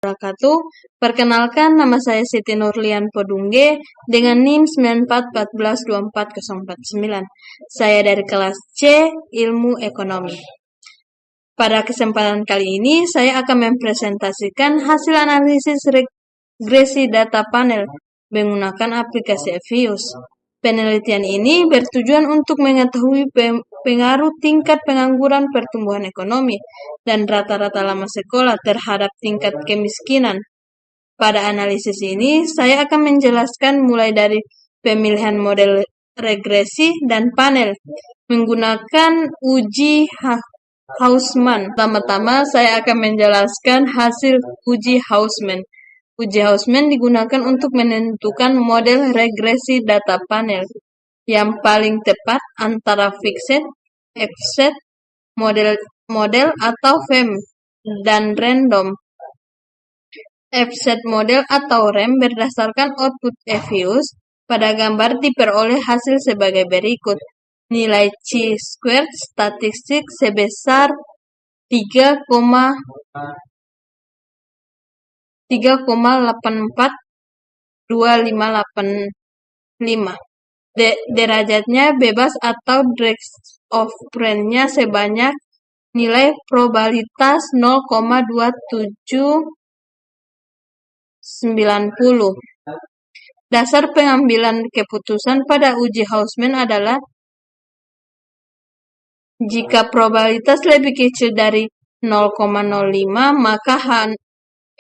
wabarakatuh. Perkenalkan, nama saya Siti Nurlian Podungge dengan NIM 94142449. Saya dari kelas C, Ilmu Ekonomi. Pada kesempatan kali ini, saya akan mempresentasikan hasil analisis regresi data panel menggunakan aplikasi Evius. Penelitian ini bertujuan untuk mengetahui pengaruh tingkat pengangguran pertumbuhan ekonomi dan rata-rata lama sekolah terhadap tingkat kemiskinan. Pada analisis ini, saya akan menjelaskan mulai dari pemilihan model regresi dan panel menggunakan uji Hausman. Pertama-tama saya akan menjelaskan hasil uji Hausman. Uji Hausman digunakan untuk menentukan model regresi data panel yang paling tepat antara fixed, offset, model atau FEM, dan random. Offset model atau RAM berdasarkan output Evius pada gambar diperoleh hasil sebagai berikut. Nilai chi-squared statistik sebesar 3,842585. Derajatnya bebas atau degrees of freedom-nya sebanyak nilai probabilitas 0,2790. Dasar pengambilan keputusan pada uji Hausman adalah jika probabilitas lebih kecil dari 0,05, maka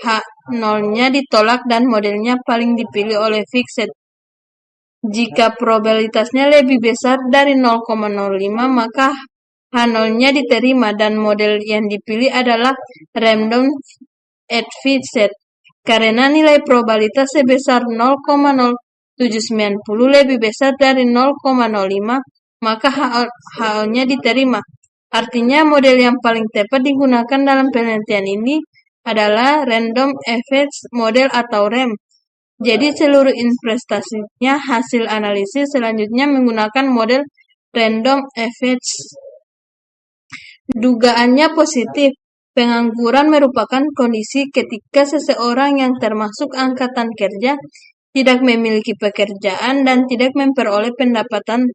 H0-nya ditolak dan modelnya paling dipilih oleh fixed. Jika probabilitasnya lebih besar dari 0,05, maka H0-nya diterima dan model yang dipilih adalah random at fixed. Karena nilai probabilitas sebesar 0,0790 lebih besar dari 0,05, maka H0-nya diterima. Artinya model yang paling tepat digunakan dalam penelitian ini adalah Random Effects Model atau RAM. Jadi seluruh investasinya hasil analisis selanjutnya menggunakan model Random Effects. Dugaannya positif. Pengangguran merupakan kondisi ketika seseorang yang termasuk angkatan kerja tidak memiliki pekerjaan dan tidak memperoleh pendapatan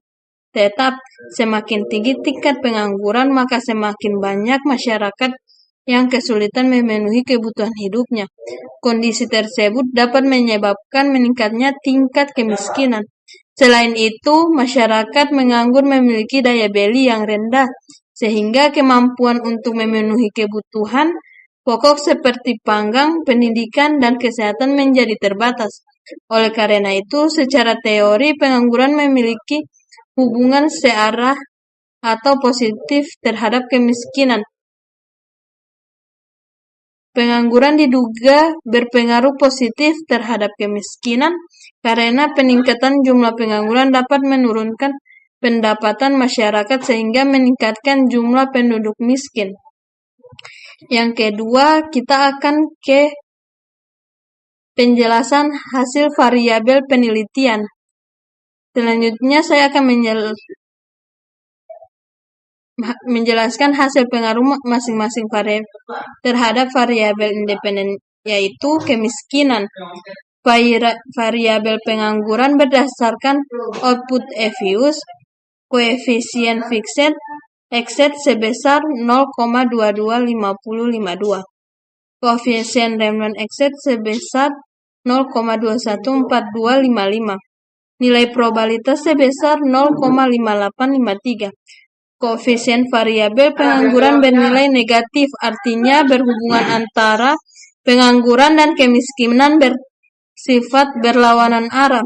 tetap. Semakin tinggi tingkat pengangguran, maka semakin banyak masyarakat yang kesulitan memenuhi kebutuhan hidupnya. Kondisi tersebut dapat menyebabkan meningkatnya tingkat kemiskinan. Selain itu, masyarakat menganggur memiliki daya beli yang rendah, sehingga kemampuan untuk memenuhi kebutuhan pokok seperti pangan, pendidikan, dan kesehatan menjadi terbatas. Oleh karena itu, secara teori pengangguran memiliki hubungan searah atau positif terhadap kemiskinan. Pengangguran diduga berpengaruh positif terhadap kemiskinan karena peningkatan jumlah pengangguran dapat menurunkan pendapatan masyarakat sehingga meningkatkan jumlah penduduk miskin. Yang kedua, kita akan ke penjelasan hasil variabel penelitian. Selanjutnya saya akan menjelaskan hasil pengaruh masing-masing variabel terhadap variabel independen, yaitu kemiskinan. Variabel pengangguran berdasarkan output Evius, koefisien fixed offset sebesar 0,225052. Koefisien random offset sebesar 0,214255. Nilai probabilitas sebesar 0,5853. Koefisien variabel pengangguran bernilai negatif, artinya berhubungan antara pengangguran dan kemiskinan bersifat berlawanan arah.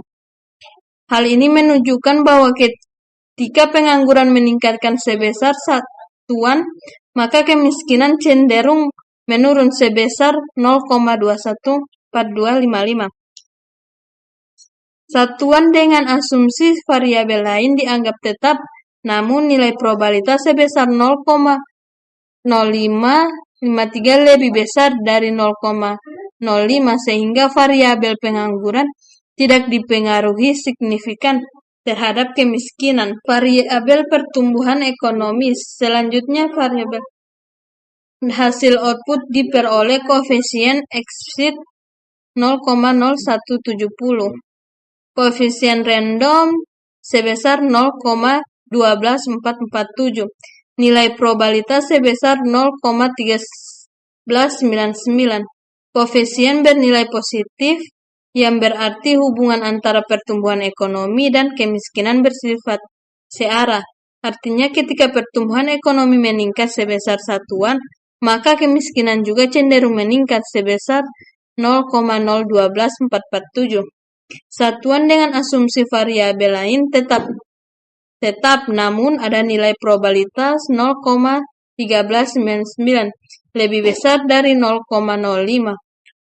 Hal ini menunjukkan bahwa ketika pengangguran meningkatkan sebesar satuan, maka kemiskinan cenderung menurun sebesar 0,214255. Satuan dengan asumsi variabel lain dianggap tetap, namun nilai probabilitas sebesar 0,0553 lebih besar dari 0,05 sehingga variabel pengangguran tidak dipengaruhi signifikan terhadap kemiskinan. Variabel pertumbuhan ekonomi. Selanjutnya variabel hasil output diperoleh koefisien exit 0,0170. Koefisien random sebesar 0,12447. Nilai probabilitas sebesar 0,1399. Koefisien bernilai positif yang berarti hubungan antara pertumbuhan ekonomi dan kemiskinan bersifat searah. Artinya ketika pertumbuhan ekonomi meningkat sebesar satuan, maka kemiskinan juga cenderung meningkat sebesar 0,012447. Satuan dengan asumsi variabel lain tetap namun ada nilai probabilitas 0,1399 lebih besar dari 0,05.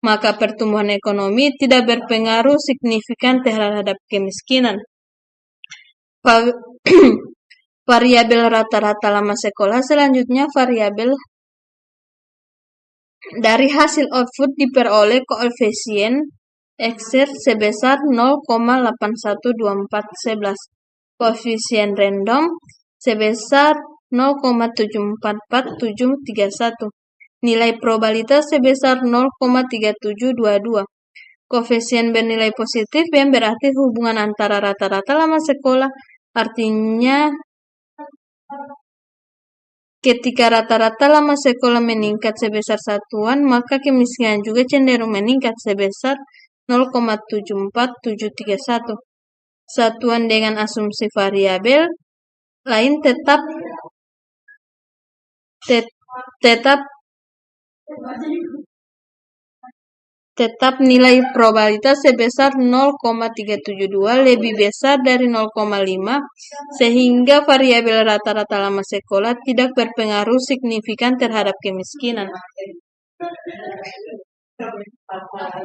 Maka pertumbuhan ekonomi tidak berpengaruh signifikan terhadap kemiskinan. Variabel rata-rata lama sekolah selanjutnya variabel dari hasil output diperoleh koefisien exit sebesar 0,812411. Koefisien random sebesar 0,744731. Nilai probabilitas sebesar 0,3722. Koefisien bernilai positif yang berarti hubungan antara rata-rata lama sekolah. Artinya ketika rata-rata lama sekolah meningkat sebesar satuan, maka kemiskinan juga cenderung meningkat sebesar 0,74731. Satuan dengan asumsi variabel lain tetap nilai probabilitas sebesar 0,372 lebih besar dari 0,5 sehingga variabel rata-rata lama sekolah tidak berpengaruh signifikan terhadap kemiskinan.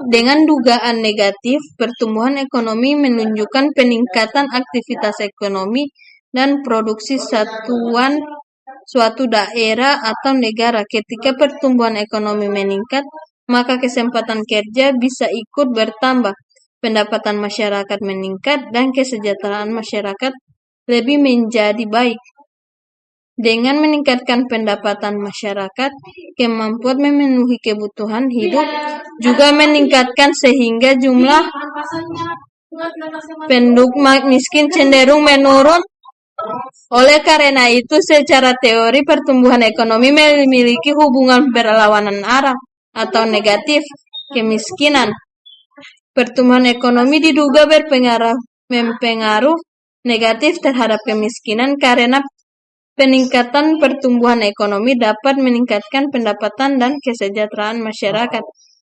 Dengan dugaan negatif, pertumbuhan ekonomi menunjukkan peningkatan aktivitas ekonomi dan produksi suatu daerah atau negara. Ketika pertumbuhan ekonomi meningkat, maka kesempatan kerja bisa ikut bertambah, pendapatan masyarakat meningkat, dan kesejahteraan masyarakat lebih menjadi baik. Dengan meningkatkan pendapatan masyarakat, kemampuan memenuhi kebutuhan hidup juga meningkatkan sehingga jumlah penduduk miskin cenderung menurun. Oleh karena itu, secara teori pertumbuhan ekonomi memiliki hubungan berlawanan arah atau negatif kemiskinan. Pertumbuhan ekonomi diduga mempengaruh negatif terhadap kemiskinan karena peningkatan pertumbuhan ekonomi dapat meningkatkan pendapatan dan kesejahteraan masyarakat,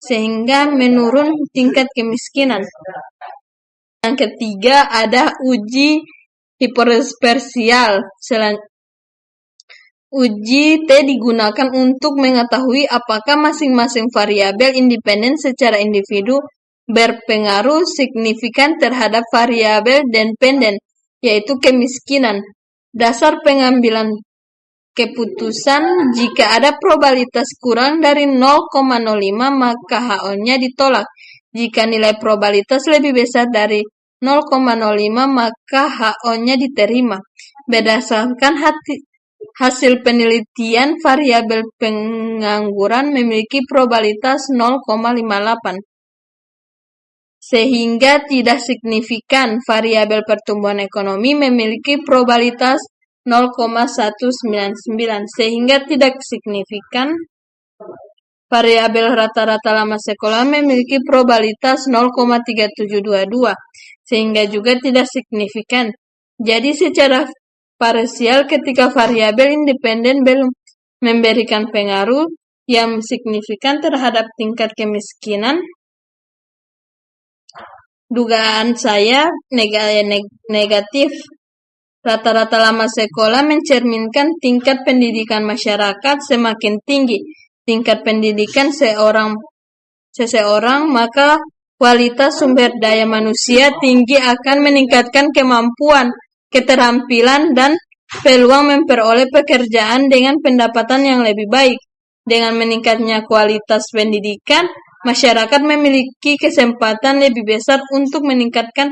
sehingga menurun tingkat kemiskinan. Yang ketiga ada uji hiperspersial. Uji T digunakan untuk mengetahui apakah masing-masing variabel independen secara individu berpengaruh signifikan terhadap variabel dependen, yaitu kemiskinan. Dasar pengambilan keputusan, jika ada probabilitas kurang dari 0,05 maka HO-nya ditolak. Jika nilai probabilitas lebih besar dari 0,05 maka HO-nya diterima. Berdasarkan hasil penelitian, variabel pengangguran memiliki probabilitas 0,58. Sehingga tidak signifikan. Variabel pertumbuhan ekonomi memiliki probabilitas 0,199 sehingga tidak signifikan. Variabel rata-rata lama sekolah memiliki probabilitas 0,3722 sehingga juga tidak signifikan. Jadi secara parsial ketika variabel independen belum memberikan pengaruh yang signifikan terhadap tingkat kemiskinan, dugaan saya negatif. Rata-rata lama sekolah mencerminkan tingkat pendidikan masyarakat semakin tinggi. Tingkat pendidikan seseorang, maka kualitas sumber daya manusia tinggi akan meningkatkan kemampuan, keterampilan, dan peluang memperoleh pekerjaan dengan pendapatan yang lebih baik. Dengan meningkatnya kualitas pendidikan, masyarakat memiliki kesempatan lebih besar untuk meningkatkan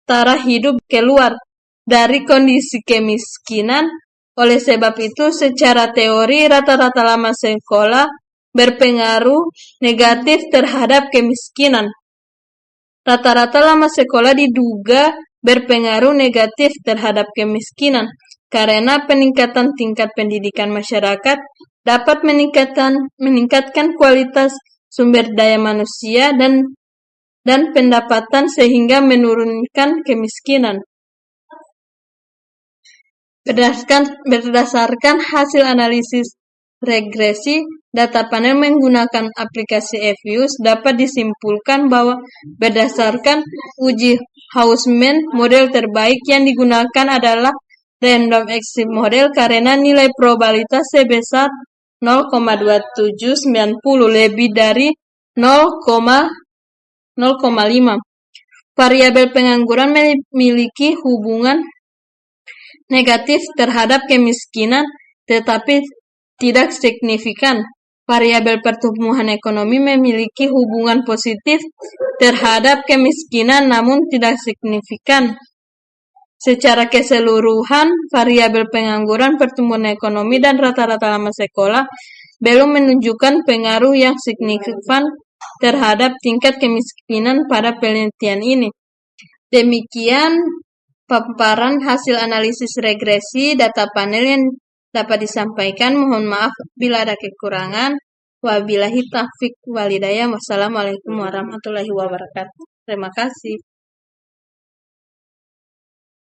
taraf hidup keluar dari kondisi kemiskinan. Oleh sebab itu, secara teori, rata-rata lama sekolah berpengaruh negatif terhadap kemiskinan. Rata-rata lama sekolah diduga berpengaruh negatif terhadap kemiskinan karena peningkatan tingkat pendidikan masyarakat dapat meningkatkan kualitas sumber daya manusia dan pendapatan sehingga menurunkan kemiskinan. Berdasarkan hasil analisis regresi, data panel menggunakan aplikasi Evius dapat disimpulkan bahwa berdasarkan uji Hausman, model terbaik yang digunakan adalah random exit model karena nilai probabilitas sebesar 0,2790 lebih dari 0,5. Variabel pengangguran memiliki hubungan negatif terhadap kemiskinan, tetapi tidak signifikan. Variabel pertumbuhan ekonomi memiliki hubungan positif terhadap kemiskinan, namun tidak signifikan. Secara keseluruhan, variabel pengangguran, pertumbuhan ekonomi, dan rata-rata lama sekolah belum menunjukkan pengaruh yang signifikan terhadap tingkat kemiskinan pada penelitian ini. Demikian paparan hasil analisis regresi data panel yang dapat disampaikan. Mohon maaf bila ada kekurangan. Wabillahi taufiq walhidayah. Wassalamualaikum warahmatullahi wabarakatuh. Terima kasih.